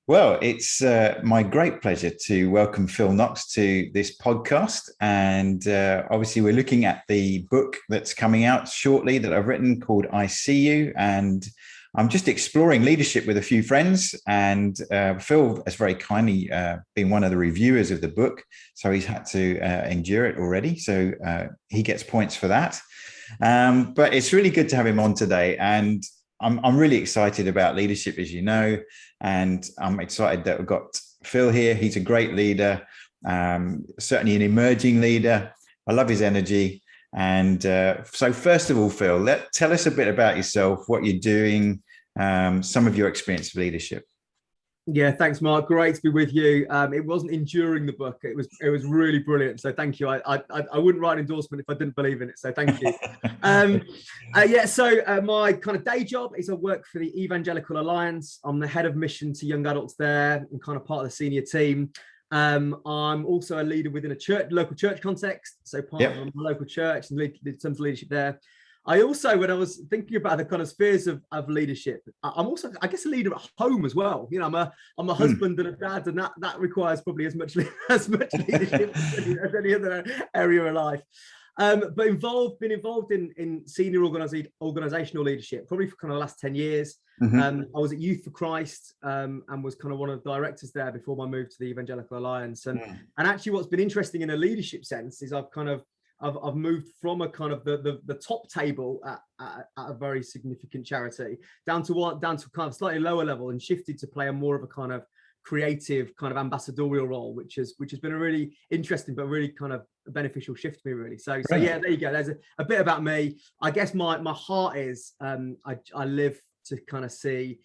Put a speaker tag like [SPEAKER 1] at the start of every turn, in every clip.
[SPEAKER 1] Well, it's my great pleasure to welcome Phil Knox to this podcast. And obviously, we're looking at the book that's coming out shortly that I've written called I See You. And I'm just exploring leadership with a few friends. And Phil has very kindly been one of the reviewers of the book. So he's had to endure it already. So he gets points for that. But it's really good to have him on today. And I'm really excited about leadership, as you know, and I'm excited that we've got Phil here. He's a great leader, certainly an emerging leader. I love his energy. And so first of all, Phil, tell us a bit about yourself, what you're doing, some of your experience of leadership.
[SPEAKER 2] Yeah, thanks, Mark. Great to be with you. It wasn't enduring the book; it was really brilliant. So thank you. I wouldn't write an endorsement if I didn't believe in it. So thank you. My kind of day job is I work for the Evangelical Alliance. I'm the head of mission to young adults there, and kind of part of the senior team. I'm also a leader within a local church context. So part of a local church and lead some leadership there. I also, when I was thinking about the kind of spheres of leadership, I'm also, I guess, a leader at home as well. You know, I'm a husband and a dad, and that requires probably as much leadership as any other area of life. But been involved in senior organizational leadership probably for kind of the last 10 years. I was at Youth for Christ and was kind of one of the directors there before my move to the Evangelical Alliance. And actually, what's been interesting in a leadership sense is I've moved from a kind of the top table at a very significant charity down to kind of slightly lower level and shifted to play a more of a kind of creative kind of ambassadorial role, which has been a really interesting but really kind of beneficial shift to me, really. So yeah, there you go. There's a bit about me. I guess my heart is I live to kind of see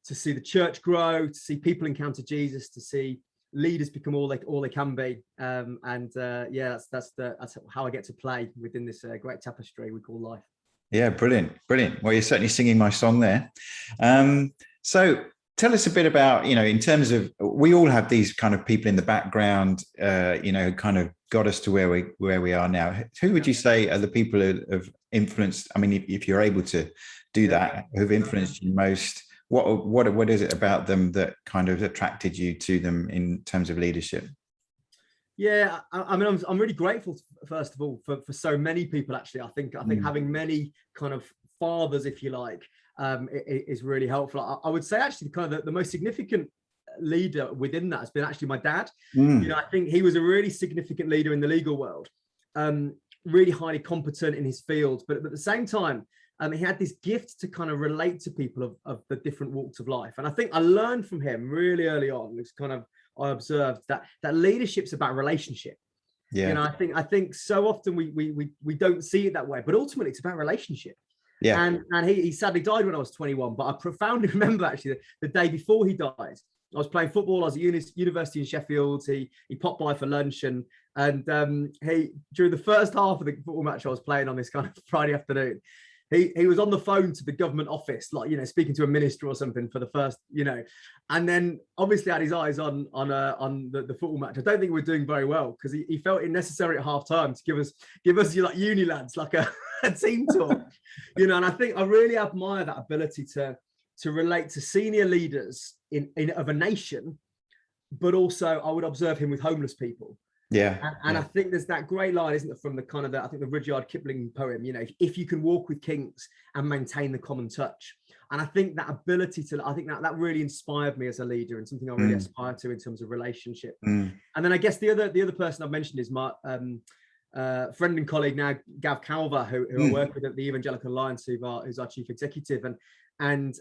[SPEAKER 2] the church grow, to see people encounter Jesus, to see leaders become all they can be, that's how I get to play within this great tapestry we call life.
[SPEAKER 1] Yeah, brilliant. Well, you're certainly singing my song there. So tell us a bit about, in terms of, we all have these kind of people in the background, who kind of got us to where we are now. Who would you say are the people who have influenced? I mean, if you're able to do that, who've influenced you most? What is it about them that kind of attracted you to them in terms of leadership?
[SPEAKER 2] Yeah, I mean, I'm really grateful, first of all, for so many people. Actually, I think having many kind of fathers, if you like, is really helpful. I would say actually kind of the most significant leader within that has been actually my dad. I think he was a really significant leader in the legal world, really highly competent in his field, but at the same time, he had this gift to kind of relate to people of the different walks of life. And I think I learned from him really early on, I observed that leadership's about relationship.
[SPEAKER 1] Yeah.
[SPEAKER 2] I think so often we don't see it that way, but ultimately it's about relationship. Yeah. And he sadly died when I was 21, but I profoundly remember actually the day before he died. I was playing football. I was at university in Sheffield. He popped by for lunch, and he, during the first half of the football match I was playing on this kind of Friday afternoon, he was on the phone to the government office, like, speaking to a minister or something for the first, and then obviously had his eyes on the football match. I don't think we're doing very well because he felt it necessary at half time to give us like uni lads, like a team talk, and I think I really admire that ability to relate to senior leaders of a nation, but also I would observe him with homeless people.
[SPEAKER 1] Yeah.
[SPEAKER 2] And I think there's that great line, isn't it, from the kind of I think the Rudyard Kipling poem, if you can walk with kings and maintain the common touch. And I think that ability I think that really inspired me as a leader and something I really aspire to in terms of relationship. And then I guess the other person I've mentioned is my friend and colleague now, Gav Calver, who I work with at the Evangelical Alliance, who's our chief executive. And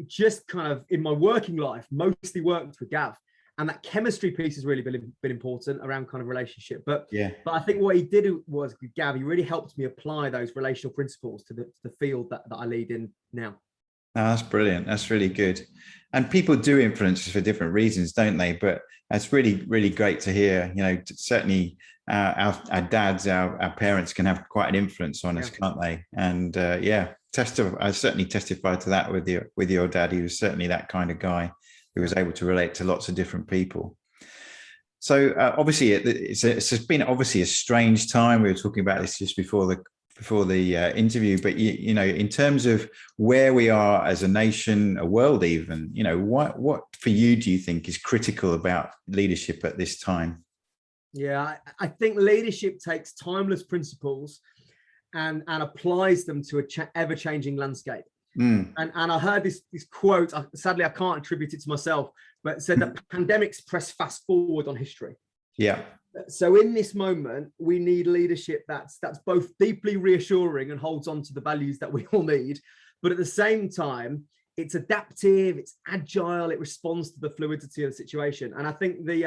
[SPEAKER 2] just kind of in my working life, mostly worked with Gav. And that chemistry piece has really been important around kind of relationship. But I think what he did was with Gav, he really helped me apply those relational principles to the field that I lead in now.
[SPEAKER 1] Oh, that's brilliant. That's really good. And people do influence us for different reasons, don't they? But that's really, really great to hear. Certainly our dads, our parents can have quite an influence on us, can't they? And I certainly testify to that with your dad. He was certainly that kind of guy who was able to relate to lots of different people. So obviously it's been obviously a strange time. We were talking about this just before interview, but you know, in terms of where we are as a nation, a world, even, you know, what for you do you think is critical about leadership at this time?
[SPEAKER 2] Yeah, I think leadership takes timeless principles and applies them to a ever-changing landscape. And I heard this quote, sadly I can't attribute it to myself, but it said that pandemics press fast forward on history.
[SPEAKER 1] Yeah.
[SPEAKER 2] So in this moment, we need leadership that's both deeply reassuring and holds on to the values that we all need, but at the same time, it's adaptive, it's agile, it responds to the fluidity of the situation. And I think there's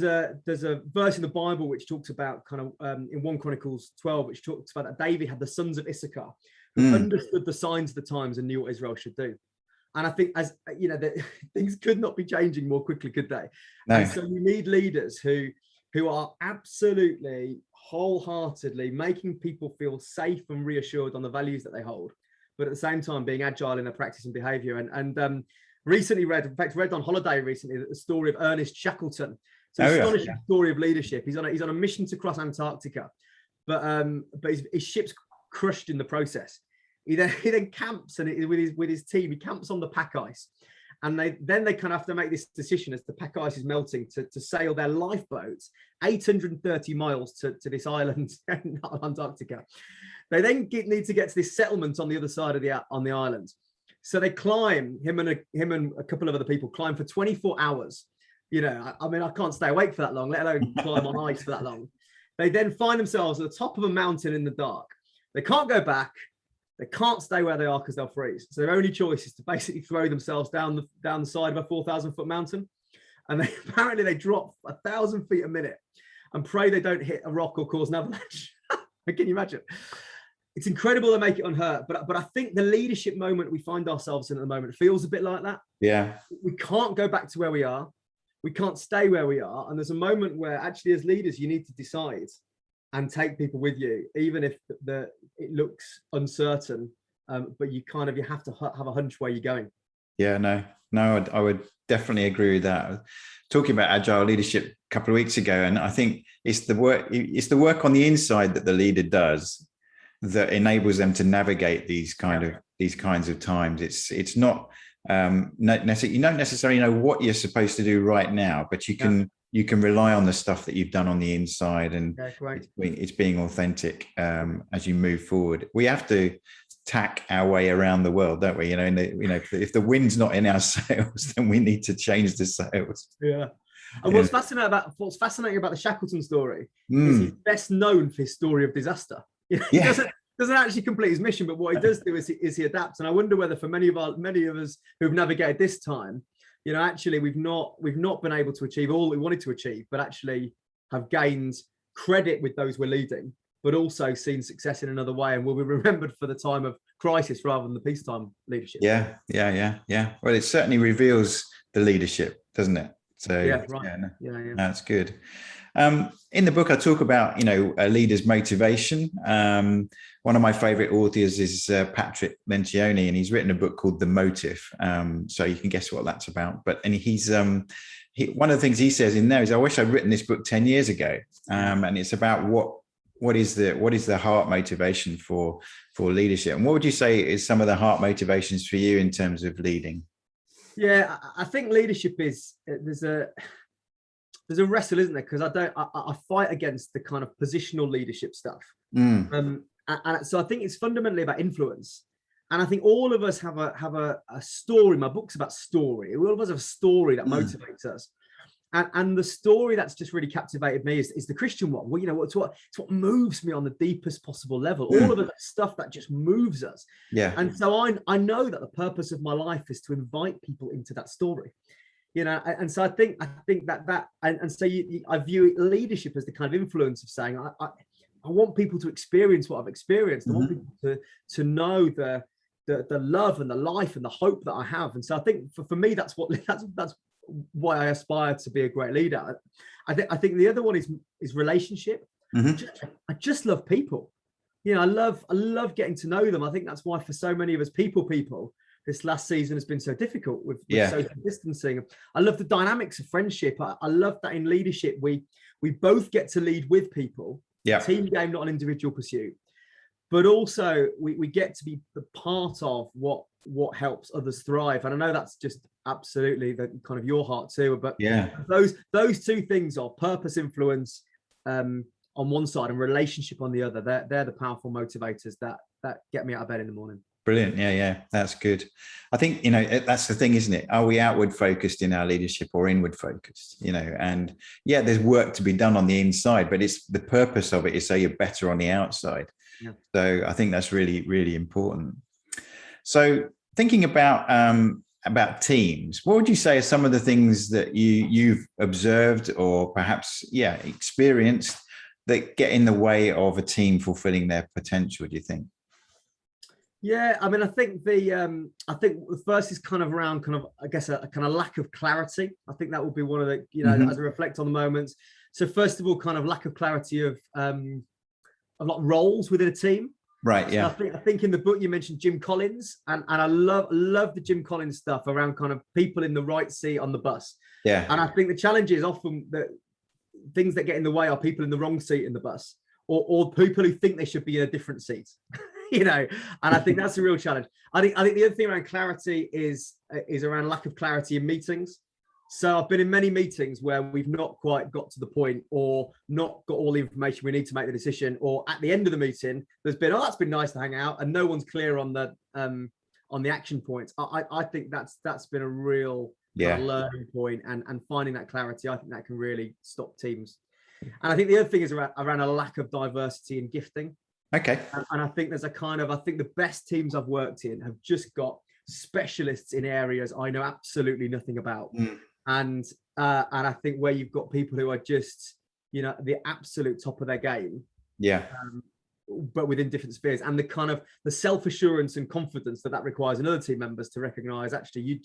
[SPEAKER 2] a verse in the Bible which talks about kind of in 1 Chronicles 12, which talks about that David had the sons of Issachar who understood the signs of the times and knew what Israel should do. And I think, as you know, that things could not be changing more quickly, could they? No. And so we need leaders who are absolutely wholeheartedly making people feel safe and reassured on the values that they hold, but at the same time being agile in their practice and behavior. And recently read on holiday recently, the story of Ernest Shackleton. So astonishing story of leadership. He's on a mission to cross Antarctica, but his ship's crushed in the process. He then camps and with his team, he camps on the pack ice, and they kind of have to make this decision as the pack ice is melting to sail their lifeboats 830 miles to this island in Antarctica. They then need to get to this settlement on the other side of the island. So they climb, him and a couple of other people climb for 24 hours. You know, I mean, I can't stay awake for that long, let alone climb on ice for that long. They then find themselves at the top of a mountain in the dark. They can't go back. They can't stay where they are because they'll freeze. So their only choice is to basically throw themselves down the side of a 4,000-foot mountain. And apparently they drop 1,000 feet a minute and pray they don't hit a rock or cause an avalanche. Can you imagine? It's incredible they make it unhurt. But I think the leadership moment we find ourselves in at the moment feels a bit like that. Yeah. We can't go back to where we are. We can't stay where we are. And there's a moment where actually as leaders, you need to decide and take people with you, even if it looks uncertain, but you have to have a hunch where you're going. Yeah, no, I would definitely agree with that. Talking about agile leadership a couple of weeks ago, and I think it's the work on the inside that the leader does that enables them to navigate these kinds of times. It's not necessarily, you don't necessarily know what you're supposed to do right now, but you can rely on the stuff that you've done on the inside, and it's being authentic as you move forward. We have to tack our way around the world, don't we? You know, if the wind's not in our sails, then we need to change the sails. Yeah. And what's fascinating about the Shackleton story is he's best known for his story of disaster. He doesn't actually complete his mission, but what he does do is he adapts. And I wonder whether for many of us who've navigated this time, you know, actually we've not been able to achieve all we wanted to achieve, but actually have gained credit with those we're leading, but also seen success in another way, and will be remembered for the time of crisis rather than the peacetime leadership. Yeah. Well, it certainly reveals the leadership, doesn't it? So that's good. In the book, I talk about, you know, a leader's motivation. One of my favorite authors is Patrick Lencioni, and he's written a book called The Motive. So you can guess what that's about. And he's one of the things he says in there is, I wish I'd written this book 10 years ago. And it's about what is the heart motivation for leadership. And what would you say is some of the heart motivations for you in terms of leading? Yeah, I think leadership is, there's a wrestle, isn't there? Because I fight against the kind of positional leadership stuff. And so I think it's fundamentally about influence. And I think all of us have a story. My book's about story. All of us have a story that motivates us. And the story that's just really captivated me is the Christian one. Well, you know, it's what moves me on the deepest possible level. All of the stuff that just moves us. Yeah. And so I know that the purpose of my life is to invite people into that story. You know, and so I think that and so I view leadership as the kind of influence of saying I want people to experience what I've experienced. I want people to know the love and the life and the hope that I have. And so I think for me that's why I aspire to be a great leader. I think the other one is relationship. I just love people. You know, I love getting to know them. I think that's why for so many of us people this last season has been so difficult with social distancing. I love the dynamics of friendship. I love that in leadership we both get to lead with people,
[SPEAKER 1] Yeah.
[SPEAKER 2] Team game, not an individual pursuit. But also we get to be the part of what helps others thrive. And I know that's just absolutely the kind of your heart too. But
[SPEAKER 1] Yeah,
[SPEAKER 2] those two things are purpose, influence on one side and relationship on the other. They're the powerful motivators that get me out of bed in the morning.
[SPEAKER 1] brilliant. Yeah, that's good. I think, that's the thing, isn't it? Are we outward focused in our leadership or inward focused? And yeah, there's work to be done on the inside, but it's the purpose of it is so you're better on the outside.
[SPEAKER 2] Yeah.
[SPEAKER 1] So I think that's really, really important. So thinking about teams, what would you say are some of the things that you've observed or perhaps, experienced that get in the way of a team fulfilling their potential, do you think?
[SPEAKER 2] Yeah, I mean, I think the first is kind of around I guess a kind of lack of clarity. I think that would be one of the, as I reflect on the moments. So first of all, kind of lack of clarity of like roles within a team.
[SPEAKER 1] Right. Yeah.
[SPEAKER 2] So I think in the book you mentioned Jim Collins, and I love the Jim Collins stuff around kind of people in the right seat on the bus.
[SPEAKER 1] Yeah.
[SPEAKER 2] And I think the challenge is often that things that get in the way are people in the wrong seat in the bus, or people who think they should be in a different seat. And I think that's a real challenge. I think the other thing around clarity is around lack of clarity in meetings. So I've been in many meetings where we've not quite got to the point or not got all the information we need to make the decision, or at the end of the meeting, there's been, that's been nice to hang out, and no one's clear on the action points. I think that's been a real kind of learning point, and finding that clarity, I think that can really stop teams. And I think the other thing is around a lack of diversity in gifting.
[SPEAKER 1] Okay.
[SPEAKER 2] And I think there's I think the best teams I've worked in have just got specialists in areas I know absolutely nothing about. And I think where you've got people who are just, the absolute top of their game. Yeah. But within different spheres, and the kind of the self-assurance and confidence that requires in other team members to recognize, actually,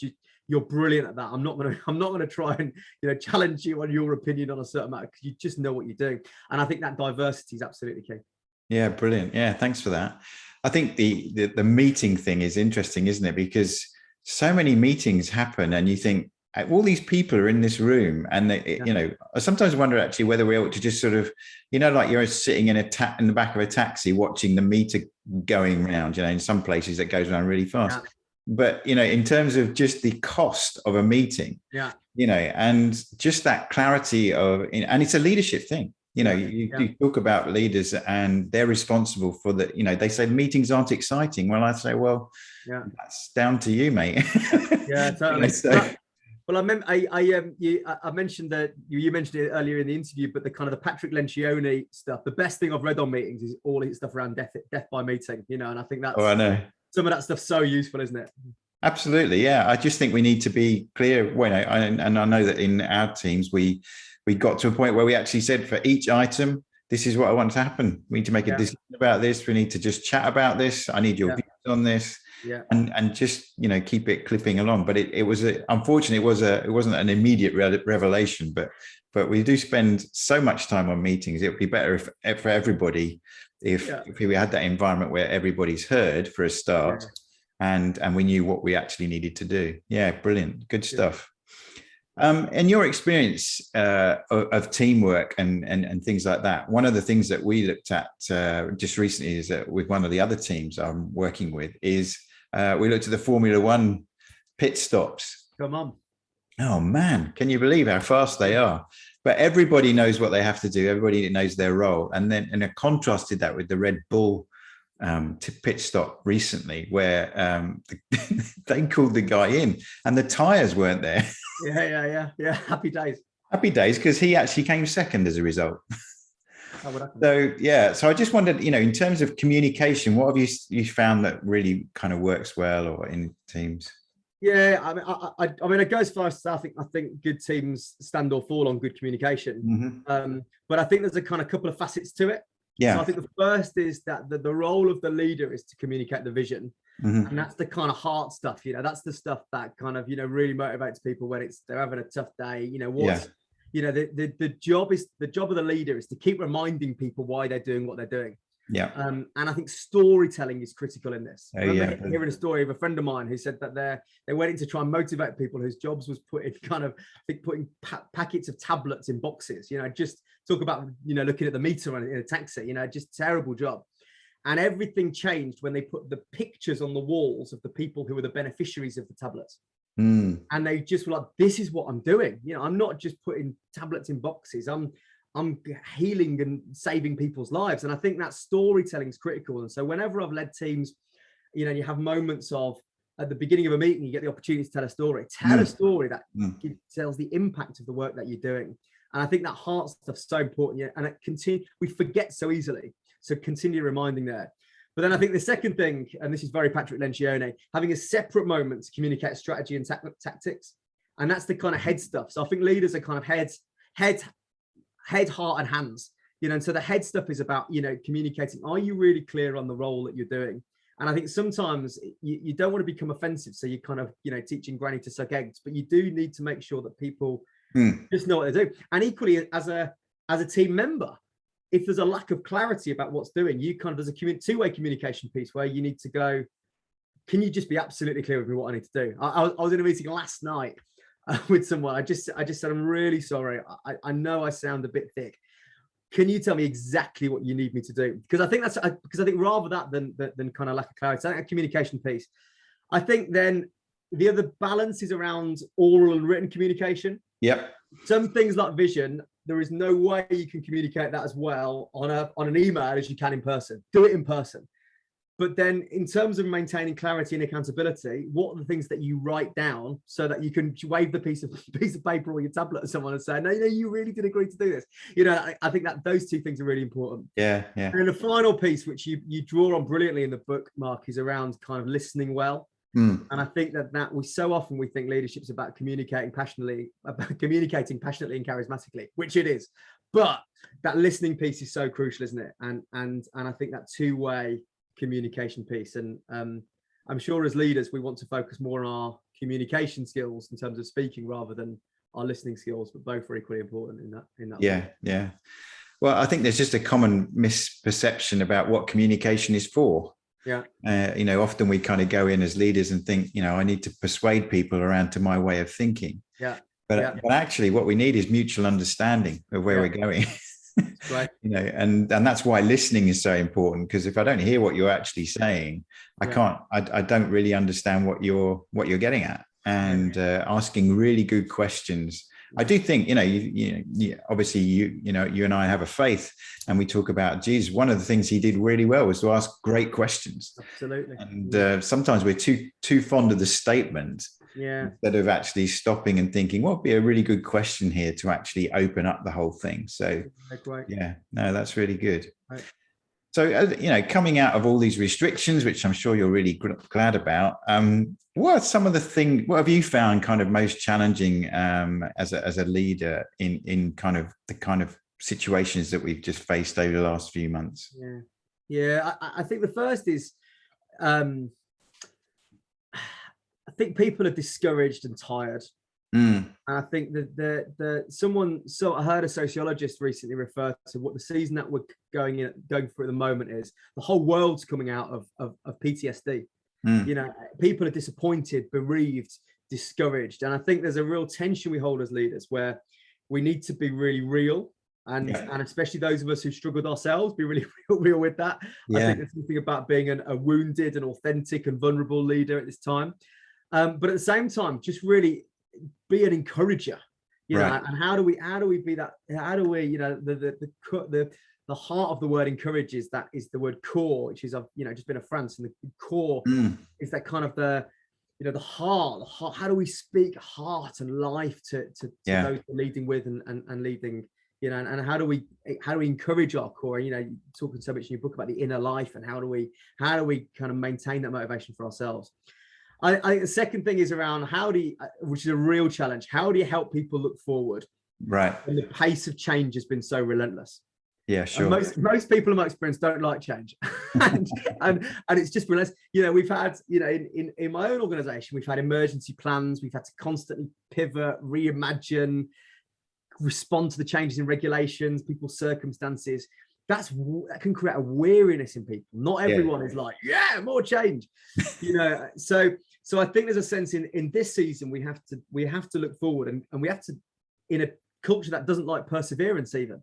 [SPEAKER 2] you're brilliant at that. I'm not going to try and challenge you on your opinion on a certain matter, because you just know what you're doing. And I think that diversity is absolutely key. Yeah,
[SPEAKER 1] brilliant. Yeah, thanks for that. I think the meeting thing is interesting, isn't it? Because so many meetings happen, and you think, all these people are in this room, and I sometimes wonder actually whether we ought to just sort of, like you're sitting in the back of a taxi watching the meter going round. In some places it goes around really fast. Yeah. But in terms of just the cost of a meeting, and just that clarity of, and it's a leadership thing. You talk about leaders, and they're responsible for the, they say meetings aren't exciting. Well, I say, well, that's down to you, mate.
[SPEAKER 2] Yeah, totally. Well, I mentioned that you mentioned it earlier in the interview, but the kind of the Patrick Lencioni stuff, the best thing I've read on meetings is all his stuff around death by meeting, and I think that's,
[SPEAKER 1] I know,
[SPEAKER 2] some of that stuff's so useful, isn't it?
[SPEAKER 1] Absolutely. Yeah. I just think we need to be clear. And I know that in our teams, we got to a point where we actually said, for each item, this is what I want to happen. We need to make a decision about this. We need to just chat about this. I need your views on this. Yeah. And just, keep it clipping along. But it was, unfortunately, it wasn't an immediate revelation, but we do spend so much time on meetings. It would be better for everybody if we had that environment where everybody's heard for a start, and we knew what we actually needed to do. Yeah, brilliant. Good stuff. In your experience of teamwork and things like that, one of the things that we looked at just recently is that with one of the other teams I'm working with is we looked at the Formula One pit stops.
[SPEAKER 2] Come on.
[SPEAKER 1] Oh, man. Can you believe how fast they are? But everybody knows what they have to do. Everybody knows their role. And I contrasted that with the Red Bull pit stop recently, where they called the guy in and the tires weren't there.
[SPEAKER 2] Yeah. Happy days,
[SPEAKER 1] because he actually came second as a result. So I just wondered, in terms of communication, what have you found that really kind of works well, or in teams?
[SPEAKER 2] Yeah, I mean, it goes fast. I think good teams stand or fall on good communication. Mm-hmm. But I think there's a kind of couple of facets to it. Yeah. So I think the first is that the role of the leader is to communicate the vision. Mm-hmm. And that's the kind of hard stuff, that's the stuff that kind of, really motivates people when they're having a tough day. The job of the leader is to keep reminding people why they're doing what they're doing.
[SPEAKER 1] Yeah.
[SPEAKER 2] And I think storytelling is critical in this. I remember
[SPEAKER 1] Yeah.
[SPEAKER 2] hearing a story of a friend of mine who said that they went in to try and motivate people whose jobs was putting packets of tablets in boxes, just talk about, looking at the meter in a taxi, just terrible job. And everything changed when they put the pictures on the walls of the people who were the beneficiaries of the tablets. And they just were like, this is what I'm doing. I'm not just putting tablets in boxes. I'm healing and saving people's lives. And I think that storytelling is critical. And so whenever I've led teams, you have moments of, at the beginning of a meeting, you get the opportunity to tell a story. Tell a story that tells the impact of the work that you're doing. And I think that heart stuff's so important. And we forget so easily. So continue reminding there. But then I think the second thing, and this is very Patrick Lencioni, having a separate moment to communicate strategy and tactics. And that's the kind of head stuff. So I think leaders are kind of head, heart and hands, and so the head stuff is about, communicating. Are you really clear on the role that you're doing? And I think sometimes you don't want to become offensive. So you kind of, teaching granny to suck eggs, but you do need to make sure that people just know what they do. And equally as a team member, if there's a lack of clarity about what's doing, you kind of, there's a two-way communication piece where you need to go, can you just be absolutely clear with me what I need to do? I was in a meeting last night with someone. I just said, I'm really sorry. I know I sound a bit thick. Can you tell me exactly what you need me to do? Because I think rather that than kind of lack of clarity, I think a communication piece. I think then the other balance is around oral and written communication.
[SPEAKER 1] Yep.
[SPEAKER 2] Some things like vision, there is no way you can communicate that as well on an email as you can in person. Do it in person. But then in terms of maintaining clarity and accountability, what are the things that you write down so that you can wave the piece of paper or your tablet at someone and say, no, you really did agree to do this. I think that those two things are really important.
[SPEAKER 1] Yeah.
[SPEAKER 2] And the final piece, which you draw on brilliantly in the book, Mark, is around kind of listening well. And I think that we so often we think leadership's about communicating passionately and charismatically, which it is. But that listening piece is so crucial, isn't it? And I think that two-way communication piece, and I'm sure as leaders we want to focus more on our communication skills in terms of speaking rather than our listening skills, but both are equally important in that
[SPEAKER 1] yeah. Well, I think there's just a common misperception about what communication is for. Often we kind of go in as leaders and think, I need to persuade people around to my way of thinking. But actually what we need is mutual understanding of where we're going.
[SPEAKER 2] Right.
[SPEAKER 1] And that's why listening is so important, because if I don't hear what you're actually saying, I don't really understand what you're getting at. And asking really good questions. I do think, obviously you and I have a faith, and we talk about Jesus. One of the things he did really well was to ask great questions.
[SPEAKER 2] Absolutely.
[SPEAKER 1] And sometimes we're too fond of the statement. Instead of actually stopping and thinking, what would be a really good question here to actually open up the whole thing. So that's really good.
[SPEAKER 2] Right.
[SPEAKER 1] So, coming out of all these restrictions, which I'm sure you're really glad about, what are some of the things, what have you found kind of most challenging as a leader in kind of the kind of situations that we've just faced over the last few months?
[SPEAKER 2] I think the first is, I think people are discouraged and tired. And I think that I heard a sociologist recently refer to what the season that we're going through at the moment is. The whole world's coming out of PTSD. People are disappointed, bereaved, discouraged. And I think there's a real tension we hold as leaders where we need to be really real. And especially those of us who struggled ourselves, be really real with that. I think there's something about being a wounded and authentic and vulnerable leader at this time. But at the same time, just really be an encourager, and how do we be that? How do we, the heart of the word encourages, that is the word core, which is, I've just been to France, and the core is that kind of the heart. How do we speak heart and life to those we're leading with and leading, and how do we encourage our core? You're talking so much in your book about the inner life, and how do we kind of maintain that motivation for ourselves? I think the second thing is around which is a real challenge. How do you help people look forward? Right. And the pace of change has been so relentless.
[SPEAKER 1] Yeah, sure.
[SPEAKER 2] And most people in my experience don't like change, and it's just relentless. We've had, in my own organization, we've had emergency plans. We've had to constantly pivot, reimagine, respond to the changes in regulations, people's circumstances. that can create a weariness in people. Not everyone is like, yeah, more change, So I think there's a sense in this season we have to look forward, and we have to, in a culture that doesn't like perseverance even,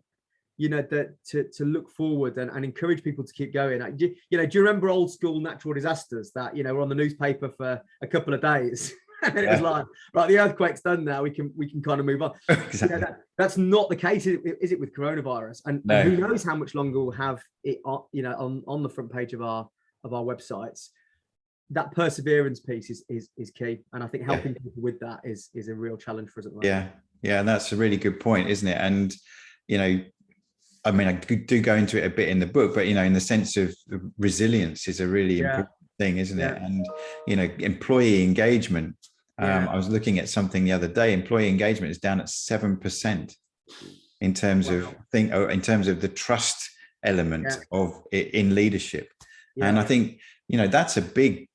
[SPEAKER 2] that to look forward and encourage people to keep going. Do you remember old school natural disasters that were on the newspaper for a couple of days? And it was like, right, the earthquake's done now. We can kind of move on.
[SPEAKER 1] Exactly.
[SPEAKER 2] That's not the case, is it, with coronavirus? And who knows how much longer we'll have it on the front page of our websites. That perseverance piece is key, and I think helping people with that is a real challenge for us at the moment.
[SPEAKER 1] Yeah, and that's a really good point, isn't it? And I mean, I do go into it a bit in the book, but in the sense of resilience is a really important thing, isn't it? And employee engagement. I was looking at something the other day. Employee engagement is down at 7% in terms of the trust element of it in leadership. And I think that's a big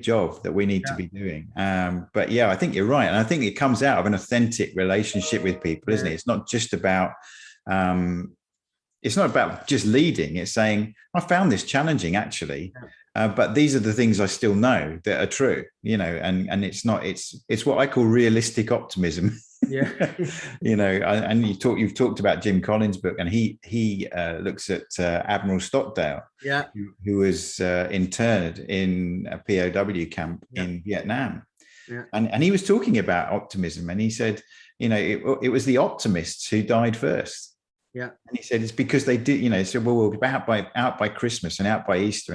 [SPEAKER 1] job that we need to be doing. But I think you're right, and I think it comes out of an authentic relationship with people, isn't it? It's not just about just leading. It's saying, I found this challenging actually. But these are the things I still know that are true, and it's what I call realistic optimism. And you've talked about Jim Collins' book, and he looks at Admiral Stockdale, who was interned in a POW camp in Vietnam. And he was talking about optimism, and he said, it was the optimists who died first. And he said it's because they did, so we'll be out by Christmas and out by Easter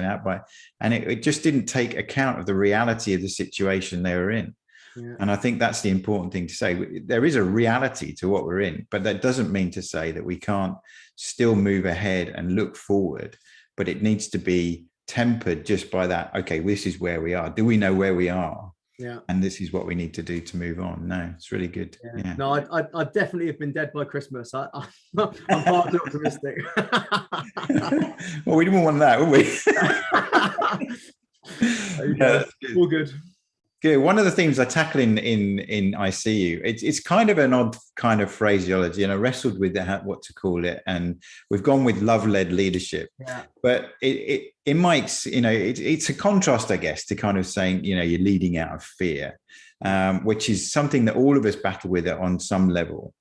[SPEAKER 1] and it just didn't take account of the reality of the situation they were in. And I think that's the important thing to say. There is a reality to what we're in, but that doesn't mean to say that we can't still move ahead and look forward, but it needs to be tempered just by that. Okay, this is where we are. Do we know where we are? And this is what we need to do to move on. No, it's really good.
[SPEAKER 2] No, I definitely have been dead by Christmas. I'm far too optimistic.
[SPEAKER 1] Well, we didn't want that, would we?
[SPEAKER 2] All good.
[SPEAKER 1] Good. One of the themes I tackle in ICU, it's kind of an odd kind of phraseology, and I wrestled with what to call it, and we've gone with love-led leadership. But it's a contrast, I guess, to kind of saying you're leading out of fear, which is something that all of us battle with on some level.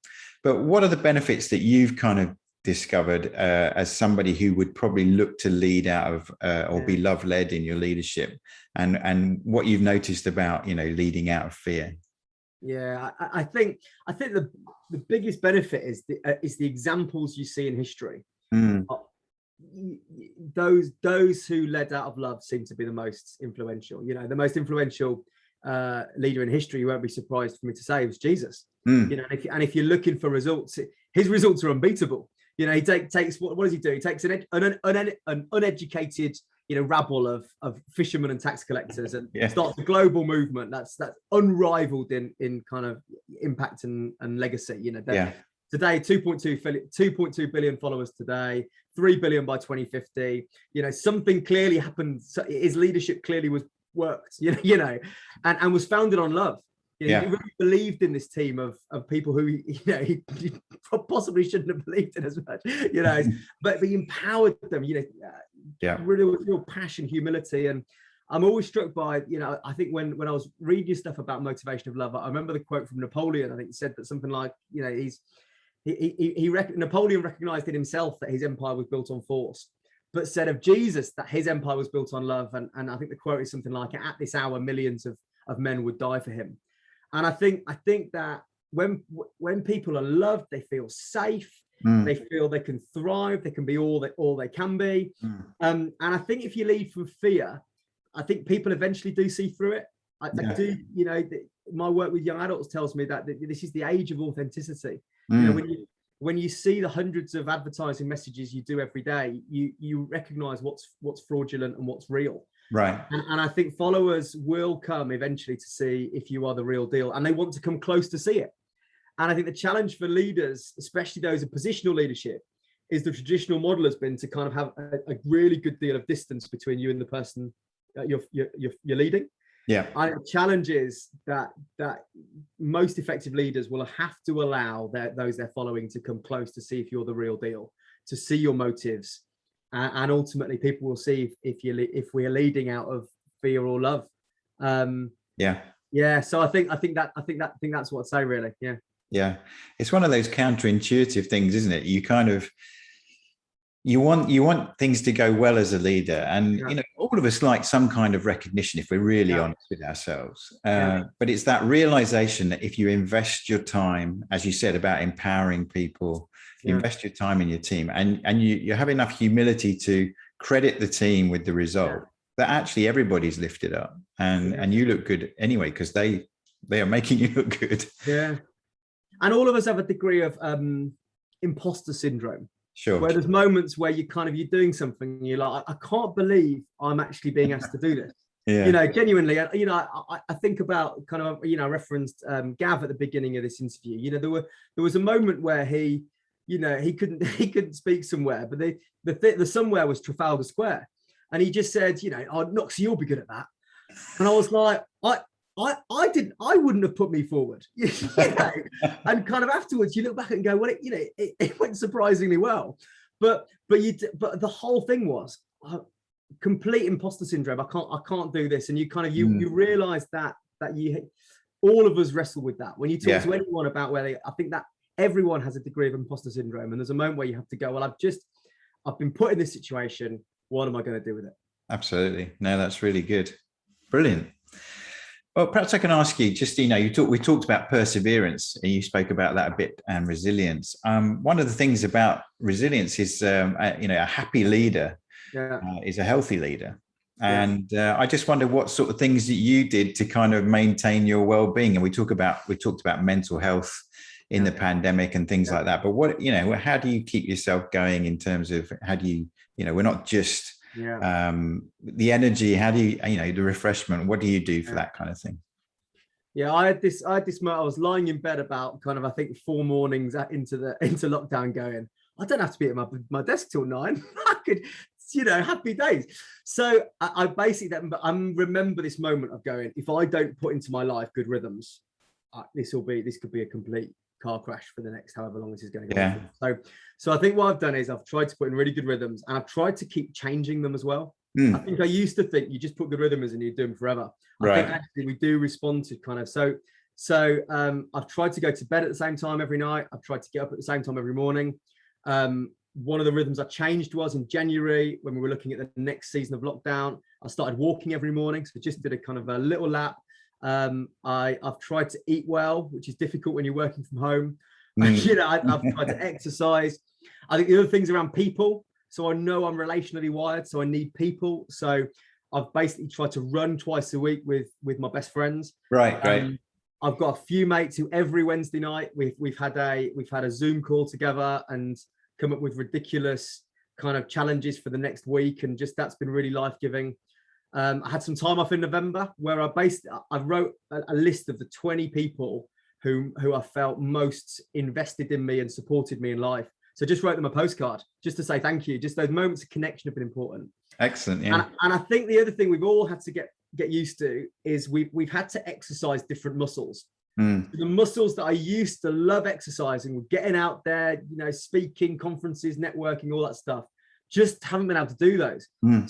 [SPEAKER 1] But what are the benefits that you've kind of discovered as somebody who would probably look to lead out of or be love-led in your leadership, and what you've noticed about leading out of fear?
[SPEAKER 2] I think the biggest benefit is the examples you see in history. Those who led out of love seem to be the most influential. The most influential leader in history, you won't be surprised for me to say, was Jesus. And if you're looking for results, his results are unbeatable. He takes what does he do? He takes an uneducated rabble of fishermen and tax collectors and starts a global movement that's unrivaled in kind of impact and legacy. Today, 2.2 billion followers today, 3 billion by 2050. Something clearly happened. His leadership clearly worked. And was founded on love. He really believed in this team of people who he possibly shouldn't have believed in as much, but he empowered them, really with real passion, humility. And I'm always struck by, I think when I was reading stuff about motivation of love, I remember the quote from Napoleon. I think he said that something like, Napoleon recognized in himself that his empire was built on force, but said of Jesus that his empire was built on love. And I think the quote is something like, at this hour, millions of men would die for him. And I think that when people are loved, they feel safe, they feel they can thrive, they can be all they can be. And I think if you lead from fear, I think people eventually do see through it. I do, my work with young adults tells me that this is the age of authenticity. When you see the hundreds of advertising messages you do every day, you recognize what's fraudulent and what's real.
[SPEAKER 1] Right.
[SPEAKER 2] And I think followers will come eventually to see if you are the real deal, and they want to come close to see it. And I think the challenge for leaders, especially those in positional leadership, is the traditional model has been to kind of have a really good deal of distance between you and the person you're leading. And the challenge is that most effective leaders will have to allow those they're following to come close to see if you're the real deal, to see your motives, and ultimately people will see if we are leading out of fear or love. So I think that's what I'd say, really.
[SPEAKER 1] Yeah, it's one of those counterintuitive things, isn't it? You want things to go well as a leader, and all of us like some kind of recognition if we're really honest with ourselves. But it's that realization that if you invest your time, as you said about empowering people, you invest your time in your team, and you have enough humility to credit the team with the result, that actually everybody's lifted up, and you look good anyway because they are making you look good.
[SPEAKER 2] And all of us have a degree of imposter syndrome.
[SPEAKER 1] Sure.
[SPEAKER 2] Where there's moments where you're doing something and you're like, I can't believe I'm actually being asked to do this. Genuinely, I think about I referenced Gav at the beginning of this interview. There was a moment where he couldn't speak somewhere, but the somewhere was Trafalgar Square, and he just said, "Oh, Knox, you'll be good at that." And I was like, I wouldn't have put me forward, and afterwards you look back and go, well, it went surprisingly well, but the whole thing was complete imposter syndrome. I can't do this, and you realize that all of us wrestle with that when you talk to anyone about I think that everyone has a degree of imposter syndrome, and there's a moment where you have to go, well, I've been put in this situation, what am I going to do with it?
[SPEAKER 1] Absolutely. No, that's really good. Brilliant. Well, perhaps I can ask you, just, we talked about perseverance, and you spoke about that a bit, and resilience. One of the things about resilience is, a happy leader is a healthy leader. And I just wonder what sort of things that you did to kind of maintain your well-being. And we talked about mental health in the pandemic and things like that. But how do you keep yourself going in terms of how do you, we're not just the energy, how do you, the refreshment, what do you do for that kind of thing?
[SPEAKER 2] I had this moment. I was lying in bed about I think 4 mornings into lockdown going, I don't have to be at my desk till 9. I could, happy days. So I basically remember this moment of going, if I don't put into my life good rhythms, this could be a complete car crash for the next however long this is going to go. So I think what I've done is I've tried to put in really good rhythms, and I've tried to keep changing them as well. I think I used to think you just put good rhythms and you do them forever. I think actually we do respond to so I've tried to go to bed at the same time every night. I've tried to get up at the same time every morning. One of the rhythms I changed was in January, when we were looking at the next season of lockdown, I started walking every morning. So I just did a little lap. I've tried to eat well, which is difficult when you're working from home. I've tried to exercise. I think the other things around people. So I know I'm relationally wired, so I need people. So I've basically tried to run twice a week with my best friends.
[SPEAKER 1] Right, great.
[SPEAKER 2] I've got a few mates who every Wednesday night we've had a Zoom call together and come up with ridiculous kind of challenges for the next week, and just that's been really life-giving. I had some time off in November where I wrote a list of the 20 people who I felt most invested in me and supported me in life. So just wrote them a postcard just to say thank you. Just those moments of connection have been important.
[SPEAKER 1] Excellent. Yeah.
[SPEAKER 2] And I think the other thing we've all had to get used to is we've had to exercise different muscles. The muscles that I used to love exercising were getting out there, speaking, conferences, networking, all that stuff. Just haven't been able to do those.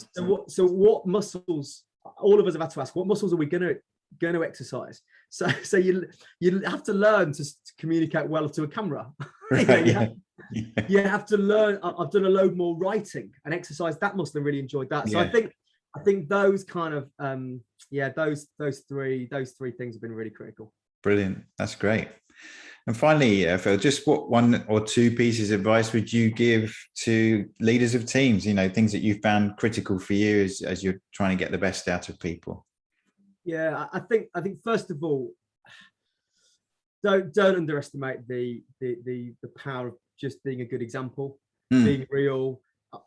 [SPEAKER 2] So what muscles? All of us have had to ask, what muscles are we going to exercise? So you have to learn to communicate well to a camera. You have to learn. I've done a load more writing and exercise that muscle and really enjoyed that. So I think those kind of those three things have been really critical.
[SPEAKER 1] Brilliant. That's great. And finally, Phil, just what 1 or 2 pieces of advice would you give to leaders of teams? Things that you've found critical for you as you're trying to get the best out of people.
[SPEAKER 2] Yeah, I think first of all, don't underestimate the power of just being a good example, being real,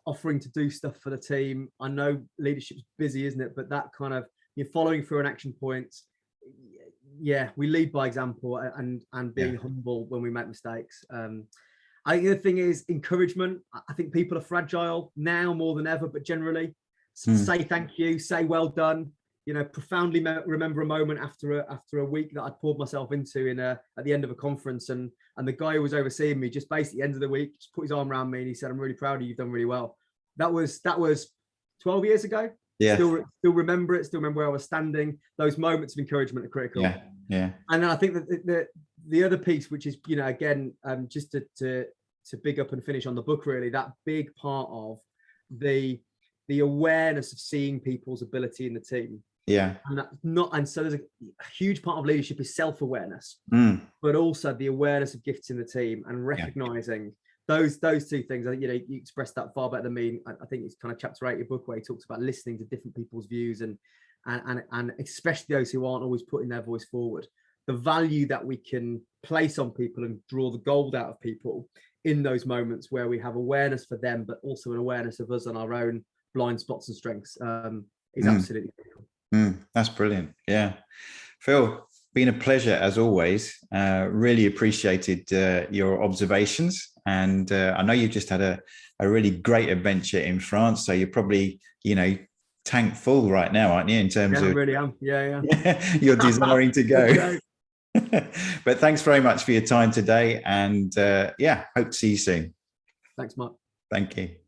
[SPEAKER 2] offering to do stuff for the team. I know leadership's busy, isn't it? But that kind of, you're following through an action points. Yeah, we lead by example and being humble when we make mistakes. I think the thing is encouragement. I think people are fragile now more than ever, but generally say thank you, say well done. profoundly remember a moment after a week that I poured myself into at the end of a conference, and the guy who was overseeing me just basically end of the week just put his arm around me and he said, "I'm really proud of you. You've done really well." That was 12 years ago.
[SPEAKER 1] Yeah.
[SPEAKER 2] Still remember it. Still remember where I was standing. Those moments of encouragement are critical.
[SPEAKER 1] Yeah. Yeah.
[SPEAKER 2] And then I think that the other piece, which is, again, just to big up and finish on the book, really, that big part of the awareness of seeing people's ability in the team.
[SPEAKER 1] Yeah.
[SPEAKER 2] And so there's a huge part of leadership is self-awareness, but also the awareness of gifts in the team and recognizing those two things. I think, you expressed that far better than me. I think it's kind of chapter 8 of your book where he talks about listening to different people's views and especially those who aren't always putting their voice forward. The value that we can place on people and draw the gold out of people in those moments where we have awareness for them, but also an awareness of us and our own blind spots and strengths is absolutely critical.
[SPEAKER 1] That's brilliant. Yeah. Phil, been a pleasure as always. Really appreciated your observations. And I know you've just had a really great adventure in France. So you're probably, tank full right now, aren't you? In terms of,
[SPEAKER 2] I really am. Yeah.
[SPEAKER 1] you're desiring to go. But thanks very much for your time today. And hope to see you soon.
[SPEAKER 2] Thanks, Mark.
[SPEAKER 1] Thank you.